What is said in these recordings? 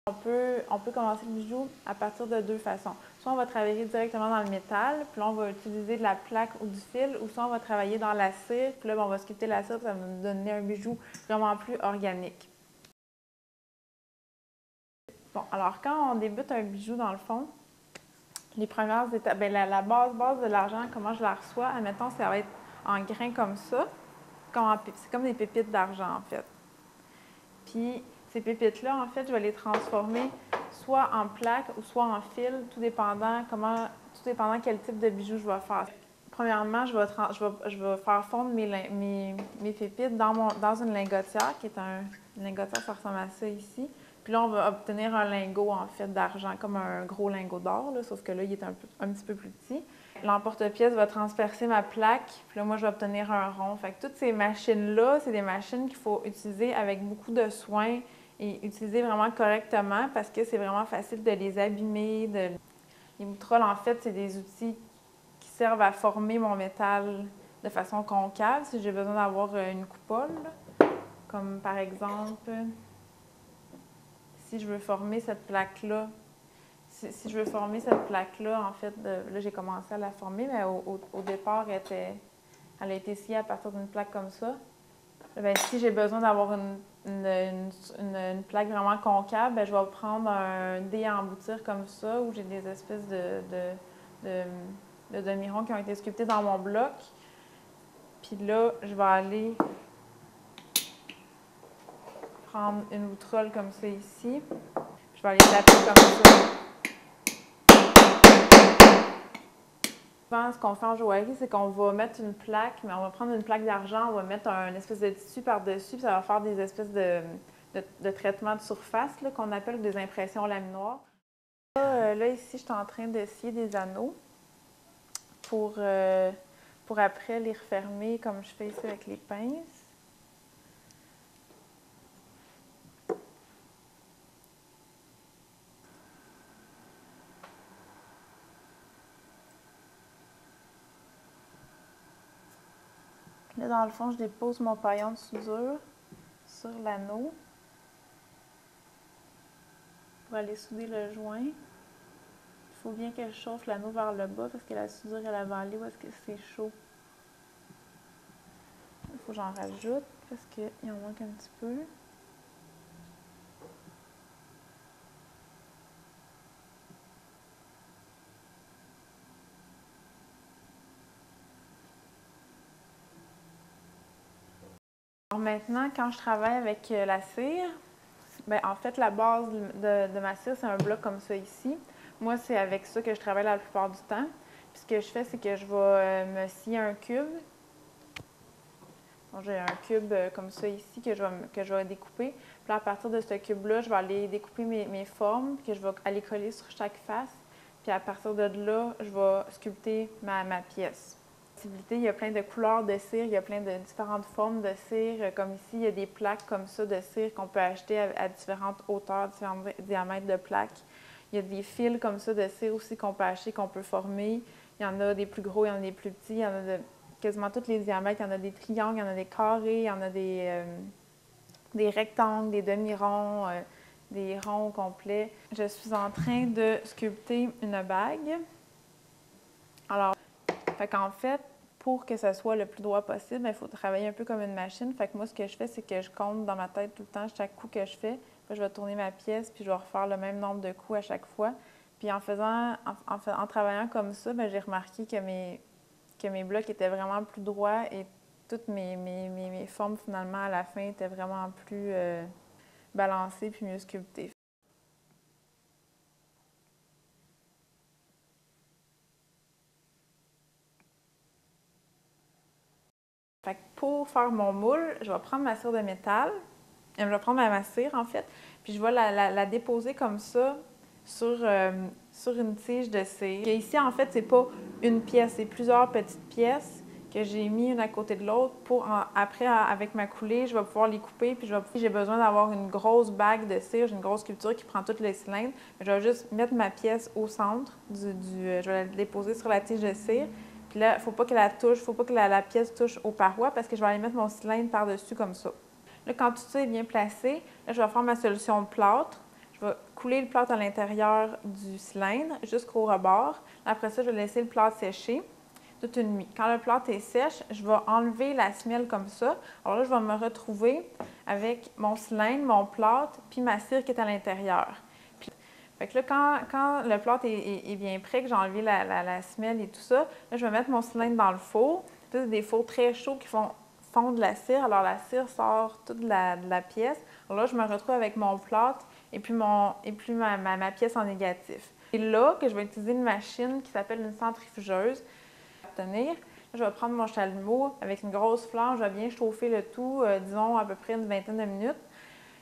On peut commencer le bijou à partir de deux façons. Soit on va travailler directement dans le métal, puis là on va utiliser de la plaque ou du fil, ou soit on va travailler dans la cire, puis là on va sculpter la cire, ça va nous donner un bijou vraiment plus organique. Bon, alors quand on débute un bijou dans le fond, les premières étapes, bien, la base de l'argent, comment je la reçois, admettons, ça va être en grains comme ça. C'est comme des pépites d'argent en fait. Puis ces pépites-là, en fait, je vais les transformer soit en plaques ou soit en fil, tout dépendant quel type de bijou je vais faire. Premièrement, je vais faire fondre mes pépites dans une lingotière, qui est une lingotière, ça ressemble à ça ici. Puis là, on va obtenir un lingot, en fait, d'argent, comme un gros lingot d'or, sauf que là, il est un petit peu plus petit. L'emporte-pièce va transpercer ma plaque, puis là, moi, je vais obtenir un rond. Fait que toutes ces machines-là, c'est des machines qu'il faut utiliser avec beaucoup de soin et utiliser vraiment correctement parce que c'est vraiment facile de les abîmer. Les moutrolles, en fait, c'est des outils qui servent à former mon métal de façon concave si j'ai besoin d'avoir une coupole. Comme par exemple, si je veux former cette plaque-là, en fait, là, j'ai commencé à la former, mais au départ, elle a été sciée à partir d'une plaque comme ça. Bien, si j'ai besoin d'avoir une plaque vraiment concave, bien, je vais prendre un dé à emboutir comme ça, où j'ai des espèces de demi-ronds qui ont été sculptés dans mon bloc. Puis là, je vais aller prendre une outrole comme ça ici. Je vais aller taper comme ça. Souvent, ce qu'on fait en joaillerie, c'est qu'on va mettre une plaque, mais on va prendre une plaque d'argent, on va mettre un espèce de tissu par-dessus, puis ça va faire des espèces de traitements de surface qu'on appelle des impressions laminoires. Là, ici, je suis en train de scier des anneaux pour après les refermer comme je fais ici avec les pinces. Là, dans le fond, je dépose mon paillon de soudure sur l'anneau pour aller souder le joint. Il faut bien que je chauffe l'anneau vers le bas parce que la soudure, elle va aller où est-ce que c'est chaud. Il faut que j'en rajoute parce qu'il en manque un petit peu. Alors maintenant, quand je travaille avec la cire, bien, en fait, la base de ma cire, c'est un bloc comme ça ici. Moi, c'est avec ça que je travaille la plupart du temps. Puis ce que je fais, c'est que je vais me scier un cube. J'ai un cube comme ça ici que je vais découper. Puis là, à partir de ce cube-là, je vais aller découper mes formes que je vais aller coller sur chaque face. Puis à partir de là, je vais sculpter ma pièce. Il y a plein de couleurs de cire, il y a plein de différentes formes de cire. Comme ici, il y a des plaques comme ça de cire qu'on peut acheter à différentes hauteurs, différents diamètres de plaques. Il y a des fils comme ça de cire aussi qu'on peut acheter, qu'on peut former. Il y en a des plus gros, il y en a des plus petits, il y en a de quasiment tous les diamètres. Il y en a des triangles, il y en a des carrés, il y en a des rectangles, des demi-ronds, des ronds complets. Je suis en train de sculpter une bague. Alors, fait qu'en fait, pour que ça soit le plus droit possible, il faut travailler un peu comme une machine. Fait que moi, ce que je fais, c'est que je compte dans ma tête tout le temps chaque coup que je fais. Puis je vais tourner ma pièce, puis je vais refaire le même nombre de coups à chaque fois. Puis en travaillant comme ça, j'ai remarqué que mes blocs étaient vraiment plus droits et toutes mes formes, finalement, à la fin, étaient vraiment plus balancées puis mieux sculptées. Fait que pour faire mon moule, je vais prendre ma cire de métal, je vais prendre ma cire en fait, puis je vais la déposer comme ça sur une tige de cire. Et ici, en fait, c'est pas une pièce, c'est plusieurs petites pièces que j'ai mis une à côté de l'autre pour après, avec ma coulée, je vais pouvoir les couper, puis j'ai besoin d'avoir une grosse bague de cire, j'ai une grosse sculpture qui prend tous les cylindres. Je vais juste mettre ma pièce au centre, je vais la déposer sur la tige de cire. Puis là, il ne faut pas que la pièce touche aux parois parce que je vais aller mettre mon cylindre par-dessus comme ça. Là, quand tout ça est bien placé, là, je vais faire ma solution de plâtre. Je vais couler le plâtre à l'intérieur du cylindre jusqu'au rebord. Après ça, je vais laisser le plâtre sécher toute une nuit. Quand le plâtre est sèche, je vais enlever la semelle comme ça. Alors là, je vais me retrouver avec mon cylindre, mon plâtre, puis ma cire qui est à l'intérieur. Fait que là, quand le plâtre est bien prêt, que j'ai enlevé la semelle et tout ça, là, je vais mettre mon cylindre dans le four. Puis, c'est des fours très chauds qui font fondre la cire. Alors, la cire sort toute de la pièce. Alors là, je me retrouve avec mon plâtre et puis, ma pièce en négatif. C'est là que je vais utiliser une machine qui s'appelle une centrifugeuse. Là, je vais prendre mon chalumeau avec une grosse flamme, je vais bien chauffer le tout, disons à peu près une vingtaine de minutes.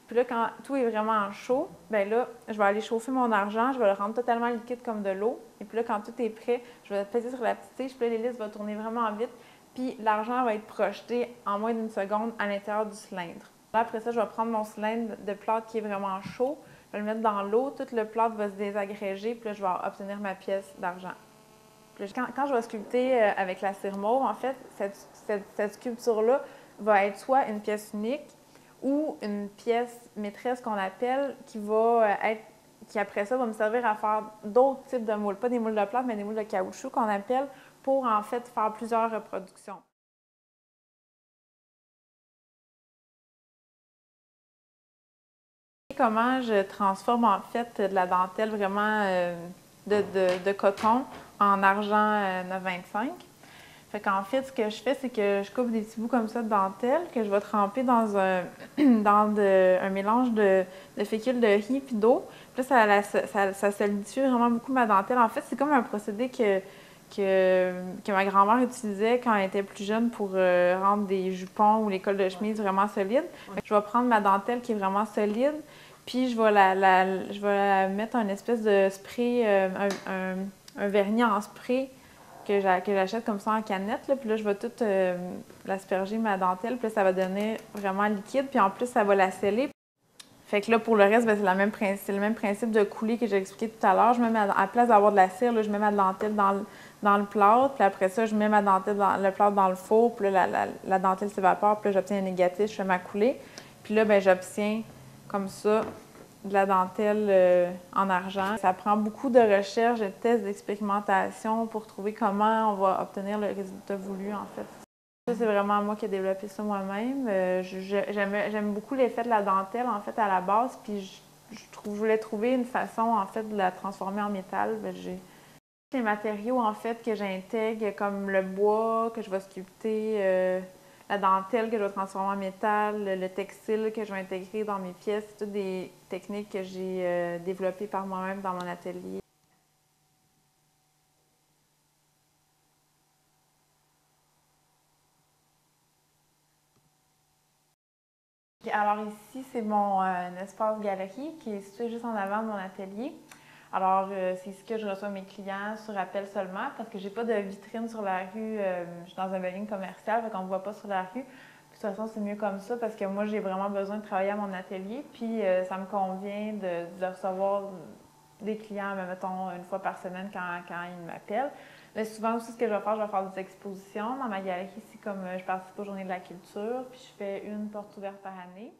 Puis là, quand tout est vraiment chaud, bien là, je vais aller chauffer mon argent, je vais le rendre totalement liquide comme de l'eau. Et puis là, quand tout est prêt, je vais peser sur la petite tige, puis là, l'hélice va tourner vraiment vite. Puis l'argent va être projeté en moins d'une seconde à l'intérieur du cylindre. Là, après ça, je vais prendre mon cylindre de plâtre qui est vraiment chaud, je vais le mettre dans l'eau, tout le plâtre va se désagréger, puis là, je vais obtenir ma pièce d'argent. Quand je vais sculpter avec la cire mauve, en fait, cette sculpture-là va être soit une pièce unique ou une pièce maîtresse qu'on appelle qui après ça va me servir à faire d'autres types de moules. Pas des moules de plâtre, mais des moules de caoutchouc qu'on appelle pour en fait faire plusieurs reproductions. Comment je transforme en fait de la dentelle vraiment de coton en argent 925. Fait qu'en fait, ce que je fais, c'est que je coupe des petits bouts comme ça de dentelle que je vais tremper dans un mélange de fécule de riz et d'eau. Puis là, ça solidifie vraiment beaucoup ma dentelle. En fait, c'est comme un procédé que ma grand-mère utilisait quand elle était plus jeune pour rendre des jupons ou les cols de chemise vraiment solides. Je vais prendre ma dentelle qui est vraiment solide, puis je vais la mettre un espèce de spray, un vernis en spray que j'achète comme ça en canette. Là. Puis là, je vais tout l'asperger ma dentelle. Puis là, ça va devenir vraiment liquide. Puis en plus, ça va la sceller. Fait que là, pour le reste, c'est le même principe de couler que j'ai expliqué tout à l'heure. Je mets à la place d'avoir de la cire, là, je mets ma dentelle dans le plâtre. Puis après ça, je mets le plâtre dans le four. Puis là, la dentelle s'évapore. Puis là, j'obtiens un négatif. Je fais ma coulée. Puis là, bien, j'obtiens comme ça de la dentelle en argent. Ça prend beaucoup de recherche, de tests, d'expérimentation pour trouver comment on va obtenir le résultat voulu, en fait. Ça, c'est vraiment moi qui ai développé ça moi-même. J'aime beaucoup l'effet de la dentelle, en fait, à la base, puis je voulais trouver une façon, en fait, de la transformer en métal. J'ai les matériaux, en fait, que j'intègre, comme le bois que je vais sculpter, la dentelle que je vais transformer en métal, le textile que je vais intégrer dans mes pièces. C'est toutes des techniques que j'ai développées par moi-même dans mon atelier. Alors ici, c'est mon espace galerie qui est situé juste en avant de mon atelier. Alors, c'est ici que je reçois mes clients sur appel seulement parce que j'ai pas de vitrine sur la rue. Je suis dans un building commercial, fait qu'on me voit pas sur la rue. Puis, de toute façon, c'est mieux comme ça parce que moi, j'ai vraiment besoin de travailler à mon atelier. Puis, ça me convient de recevoir des clients, mettons, une fois par semaine quand ils m'appellent. Mais souvent aussi, ce que je vais faire des expositions. Dans ma galerie, ici, comme je participe aux Journées de la culture, puis je fais une porte ouverte par année.